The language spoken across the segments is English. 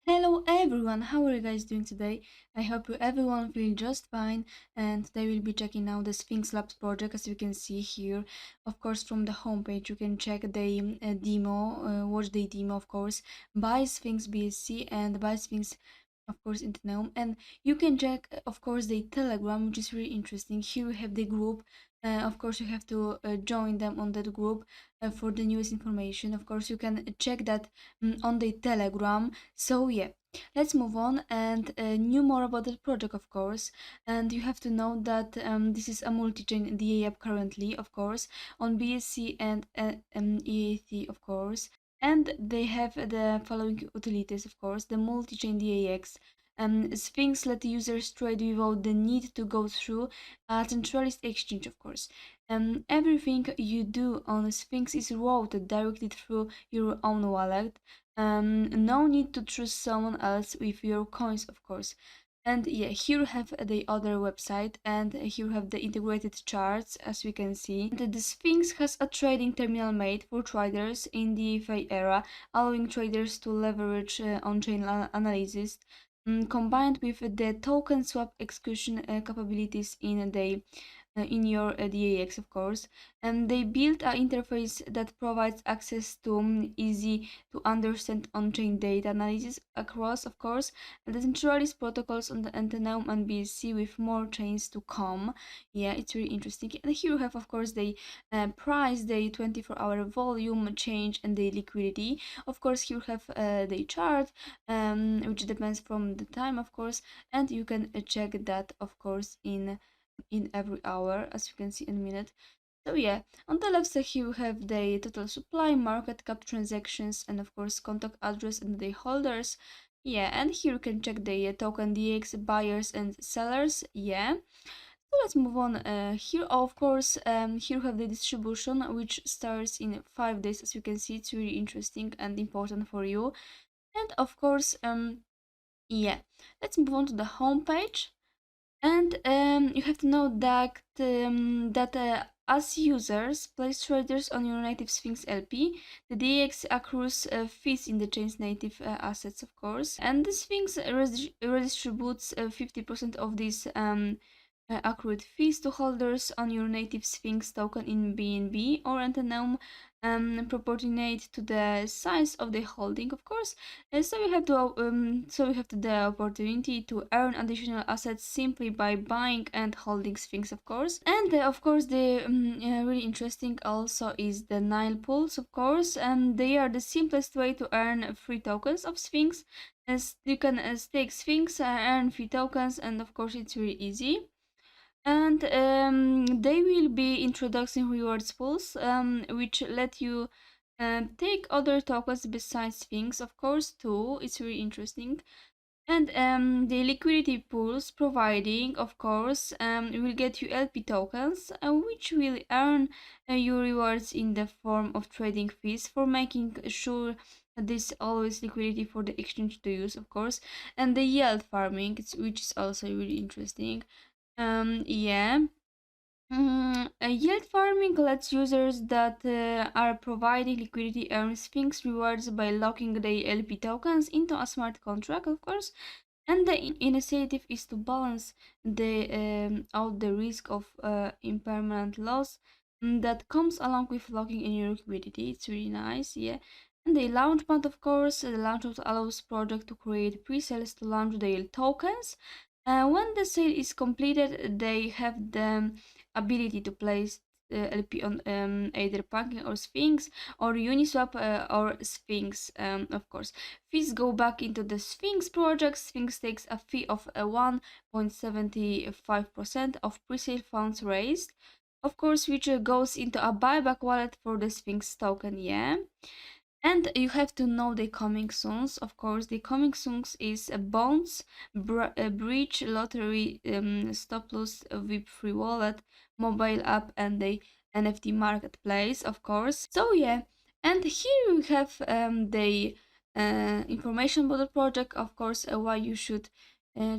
Hello everyone, how are you guys doing today? I hope you everyone feel just fine, and today we'll be checking out the Sphynx Labs project. As you can see here, of course, from the homepage you can check the demo, watch the demo, of course, by Sphynx BSC and by Sphynx, of course, in the gnome. And you can check, of course, the Telegram, which is really interesting. Here we have the group. Of course, you have to join them on that group for the newest information. Of course, you can check that on the Telegram. So yeah, let's move on and knew more about the project, of course. And you have to know that this is a multi-chain DA app currently, of course, on BSC and EAT, of course. And they have the following utilities, of course: the multi-chain DAX. Sphinx let users trade without the need to go through a centralized exchange, of course. Everything you do on Sphinx is routed directly through your own wallet. No need to trust someone else with your coins, of course. And yeah, here you have the other website, and here you have the integrated charts, as we can see. And the Sphinx has a trading terminal made for traders in the DeFi era, allowing traders to leverage on-chain analysis, combined with the token swap execution capabilities in your DAX, of course. And they built an interface that provides access to easy to understand on-chain data analysis across, of course, the centralized protocols on the Ethereum and BSC, with more chains to come. Yeah, it's really interesting. And here you have, of course, the price, the 24-hour volume change, and the liquidity. Of course, here you have the chart, which depends from the time, of course, and you can check that, of course, in every hour, as you can see in a minute. So yeah, on the left side here you have the total supply, market cap, transactions, and of course contact address and the holders. Yeah, and here you can check the token DX buyers and sellers. Yeah. So let's move on. Here, of course, here you have the distribution, which starts in 5 days. As you can see, it's really interesting and important for you. And of course, yeah, let's move on to the home page. And you have to know that as users place traders on your native Sphinx LP, the DX accrues fees in the chain's native assets, of course. And the Sphinx redistributes 50% of these accrued fees to holders on your native Sphinx token in BNB or Ethereum, proportionate to the size of the holding, of course. So you have the opportunity to earn additional assets simply by buying and holding Sphinx, of course. And of course, the really interesting also is the Nile pools, of course, and they are the simplest way to earn free tokens of Sphinx. As you can stake Sphinx, earn free tokens, and of course, it's really easy. And they will be introducing rewards pools, which let you take other tokens besides Sphinx, of course, too. It's really interesting. And the liquidity pools providing, of course, will get you LP tokens, which will earn you rewards in the form of trading fees for making sure that there's always liquidity for the exchange to use, of course. And the yield farming, which is also really interesting. Yeah. Yield farming lets users that are providing liquidity earn Sphinx rewards by locking their LP tokens into a smart contract, of course. And the initiative is to balance out the risk of impermanent loss that comes along with locking in your liquidity. It's really nice, yeah. And the launchpad, of course, the launchpad allows project to create pre-sales to launch their tokens. When the sale is completed, they have the ability to place LP on either Pumpkin or Sphinx or Uniswap or Sphinx, of course. Fees go back into the Sphinx project. Sphinx takes a fee of 1.75% of pre-sale funds raised, of course, which goes into a buyback wallet for the Sphinx token, yeah. And you have to know the coming soons. Of course, the coming soons is bonds, bridge, lottery, stop loss, VIP free wallet, mobile app, and the NFT marketplace, of course. So yeah, and here you have the information about the project. Of course, why you should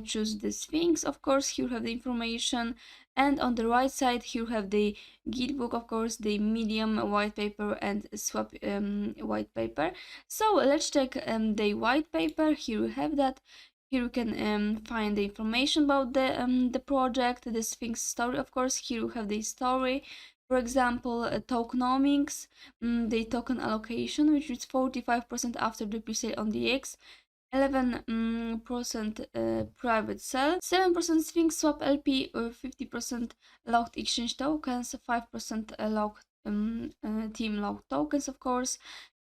choose the Sphinx. Of course, here you have the information. And on the right side here you have the guidebook, of course, the Medium white paper and Swap white paper. So let's check the white paper. Here you have that. Here you can find the information about the project, the Sphynx story, of course. Here you have the story. For example, tokenomics, the token allocation, which is 45% after the presale on the X, 11% private sell, 7% Sphynx Swap LP, 50% locked exchange tokens, 5% locked team locked tokens, of course,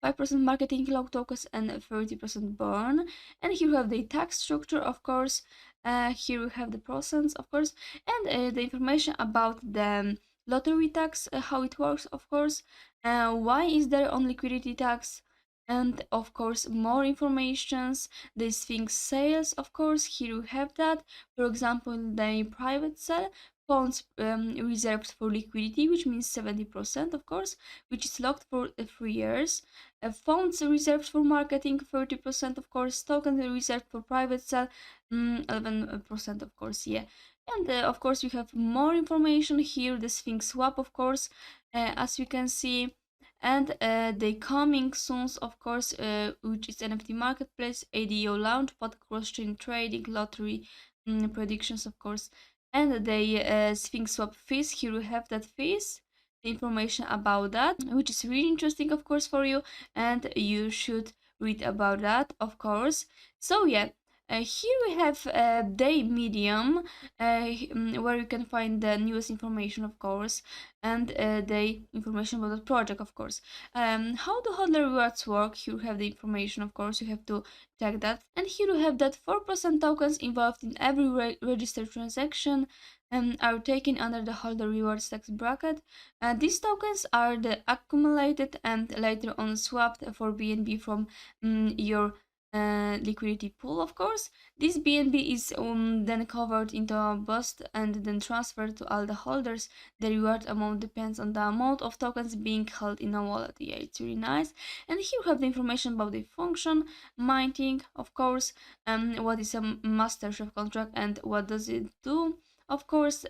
5% marketing locked tokens, and 30% burn. And here you have the tax structure, of course. Here you have the percents, of course, and the information about the lottery tax, how it works, of course. Why is there on liquidity tax? And of course more informations, the Sphynx sales, of course. Here you have that. For example, the private sale, funds reserved for liquidity, which means 70%, of course, which is locked for 3 years. Funds reserved for marketing, 30%, of course. Token reserved for private sale, 11%, of course, yeah. And of course you have more information here, the Sphynx swap, of course, as you can see. And the coming soon, of course, which is NFT marketplace, ADO launch, but cross-chain trading, lottery predictions, of course. And the Sphynx swap fees. Here you have that fees, the information about that, which is really interesting, of course, for you, and you should read about that, of course. So yeah, here we have the Medium, where you can find the newest information, of course, and the information about the project, of course. How do hodler rewards work? Here you have the information, of course, you have to check that. And here you have that 4% tokens involved in every registered transaction are taken under the hodler rewards tax bracket. These tokens are the accumulated and later on swapped for BNB from your liquidity pool, of course. This BNB is then covered into a bust and then transferred to all the holders. The reward amount depends on the amount of tokens being held in a wallet. Yeah, it's really nice. And here you have the information about the function, minting, of course, what is a master chef contract and what does it do. Of course,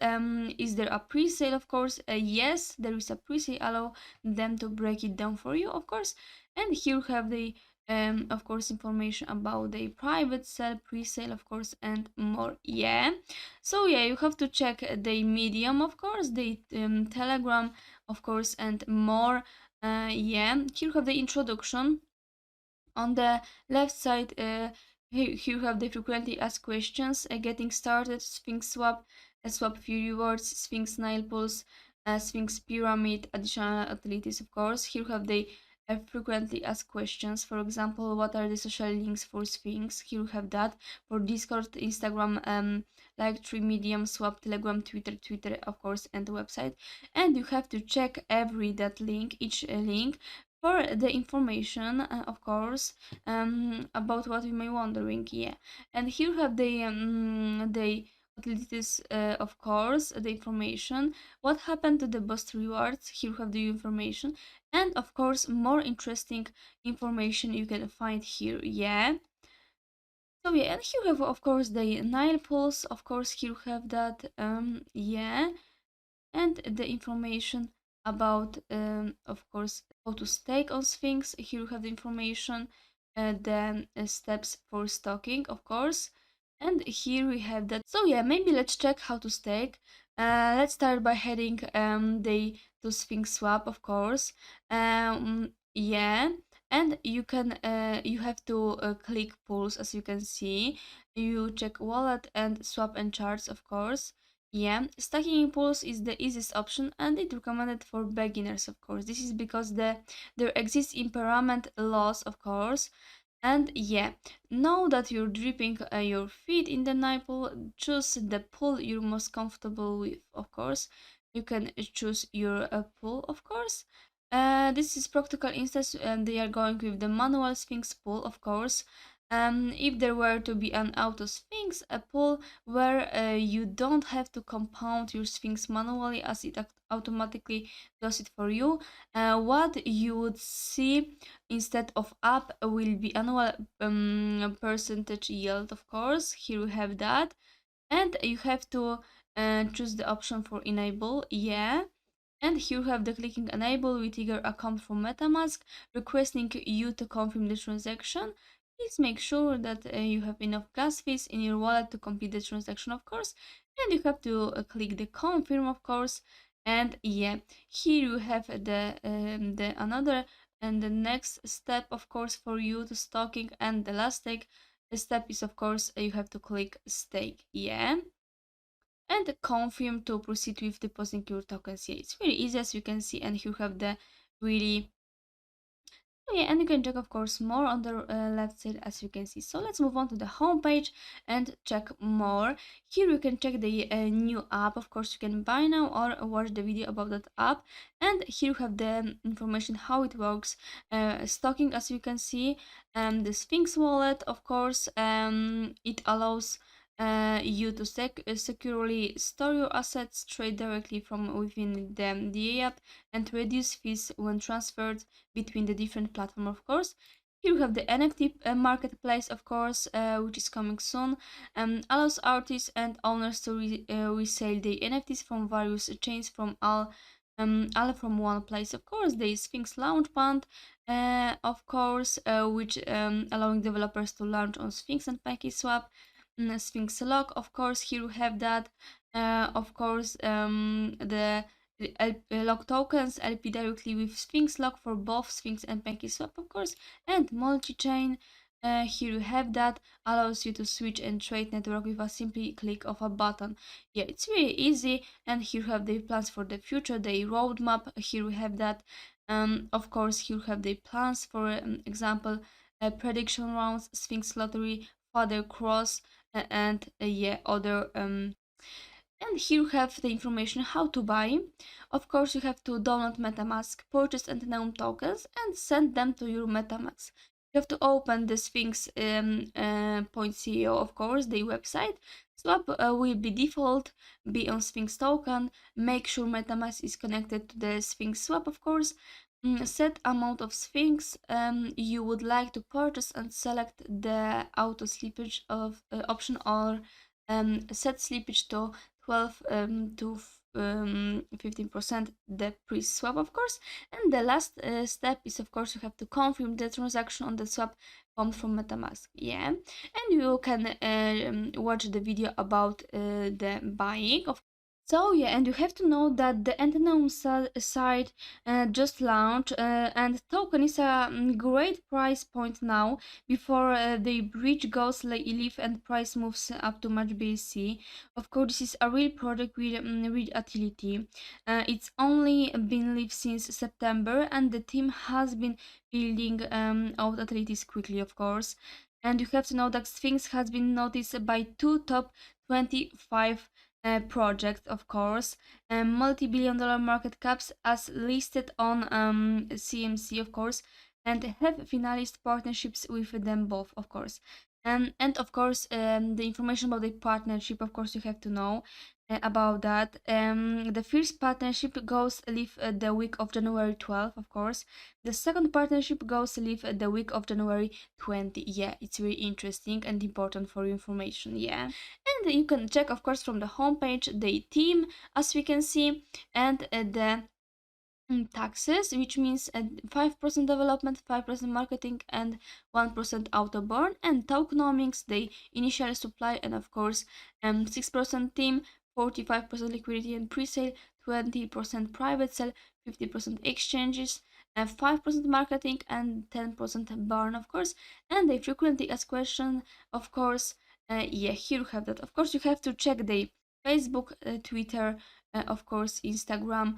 is there a pre-sale? Of course, yes, there is a pre-sale. Allow them to break it down for you, of course. And here you have the of course, information about the private sale, pre-sale, of course, and more. Yeah, so yeah, you have to check the Medium, of course, the Telegram, of course, and more. Yeah, here you have the introduction. On the left side, here you have the frequently asked questions. Getting started, Sphynx swap, swap few rewards, Sphynx Nile Pulse, Sphynx Pyramid, additional utilities, of course. Here you have the frequently asked questions. For example, what are the social links for Sphynx? Here you have that for Discord, Instagram, Linktree, Medium, Swap, Telegram, Twitter, of course, and the website. And you have to check every that link, each link, for the information, of course, about what you may wondering. Yeah, and here you have the utilities, of course, the information, what happened to the boost rewards. Here you have the information, and of course more interesting information you can find here. Yeah, so yeah, and here you have, of course, the Nile Pulse, of course. Here you have that, yeah, and the information about, of course, how to stake on Sphynx. Here you have the information, then steps for staking, of course. And here we have that. So yeah, maybe let's check how to stake. Let's start by heading the to Sphynx swap, of course. Yeah, and you can you have to click pools, as you can see. You check wallet and swap and charts, of course. Yeah, stacking impulse is the easiest option and it's recommended for beginners, of course. This is because there exists impairment loss, of course. And yeah, now that you're dripping your feet in the nipple, choose the pool you're most comfortable with, of course. You can choose your pool, of course. This is practical instance, and they are going with the manual Sphynx pool, of course. If there were to be an auto Sphynx, a pool where you don't have to compound your Sphynx manually as it automatically does it for you, what you would see instead of up will be annual percentage yield, of course. Here we have that, and you have to choose the option for enable, yeah. And here you have the clicking enable will trigger account from MetaMask, requesting you to confirm the transaction. Please make sure that you have enough gas fees in your wallet to complete the transaction, of course. And you have to click the confirm, of course. And yeah, here you have the another and the next step, of course, for you to staking. And the last step is, of course, you have to click stake, yeah, and confirm to proceed with depositing your tokens. Yeah, it's very easy, as you can see, and you have the really, yeah, and you can check, of course, more on the left side, as you can see. So let's move on to the home page and check more. Here you can check the new app. Of course, you can buy now or watch the video about that app. And here you have the information how it works. Stocking, as you can see, the Sphynx wallet, of course, it allows you to securely store your assets, trade directly from within the app, and reduce fees when transferred between the different platforms, of course. Here we have the NFT marketplace, of course, which is coming soon. Allows artists and owners to resell the NFTs from various chains from all from one place. Of course, the Sphynx Launchpad, of course, which allowing developers to launch on Sphynx and PancakeSwap. Sphynx Lock, of course, here we have that. Of course, the lock tokens LP directly with Sphynx Lock for both Sphynx and PancakeSwap, of course, and multi-chain. Here you have that, allows you to switch and trade network with a simple click of a button. Yeah, it's really easy. And here you have the plans for the future, the roadmap. Here we have that. Of course, here you have the plans for example, prediction rounds, Sphynx lottery, further cross, and yeah, other and here you have the information how to buy. Of course, you have to download MetaMask, purchase Ethereum tokens, and send them to your MetaMask. You have to open the Sphynx .co, of course, the website. Swap will be default, be on Sphynx token. Make sure MetaMask is connected to the Sphynx swap, of course. Set amount of Sphynx you would like to purchase and select the auto slippage of option, or set slippage to 12 to 15% the pre-swap, of course. And the last step is, of course, you have to confirm the transaction on the swap comes from MetaMask, yeah. And you can watch the video about the buying of. So yeah, and you have to know that the Ethereum site just launched, and token is a great price point now before the bridge goes live and price moves up to much BSC. Of course, this is a real project with real utility. It's only been live since September, and the team has been building out utilities quickly, of course. And you have to know that Sphynx has been noticed by two top 25 project, of course, multi-billion-dollar market caps as listed on CMC, of course, and have finalist partnerships with them both, of course. And of course, the information about the partnership, of course, you have to know about that. The first partnership goes live the week of January 12th, of course. The second partnership goes live the week of January 20. Yeah, it's really interesting and important for your information, yeah. And you can check, of course, from the homepage the team, as we can see, and the taxes, which means 5% development, 5% marketing, and 1% auto burn, and tokenomics, the initial supply, and of course 6% team, 45% liquidity and pre-sale, 20% private sale, 50% exchanges, 5% marketing, and 10% burn, of course. And they frequently ask question, of course. Yeah, here you have that. Of course, you have to check the Facebook, Twitter, of course, Instagram,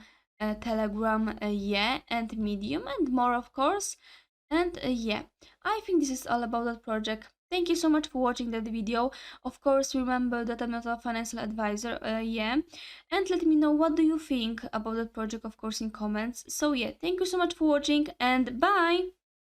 Telegram, yeah, and Medium, and more, of course. And yeah, I think this is all about that project. Thank you so much for watching that video. Of course, remember that I'm not a financial advisor, yeah. And let me know what do you think about that project, of course, in comments. So yeah, thank you so much for watching, and bye!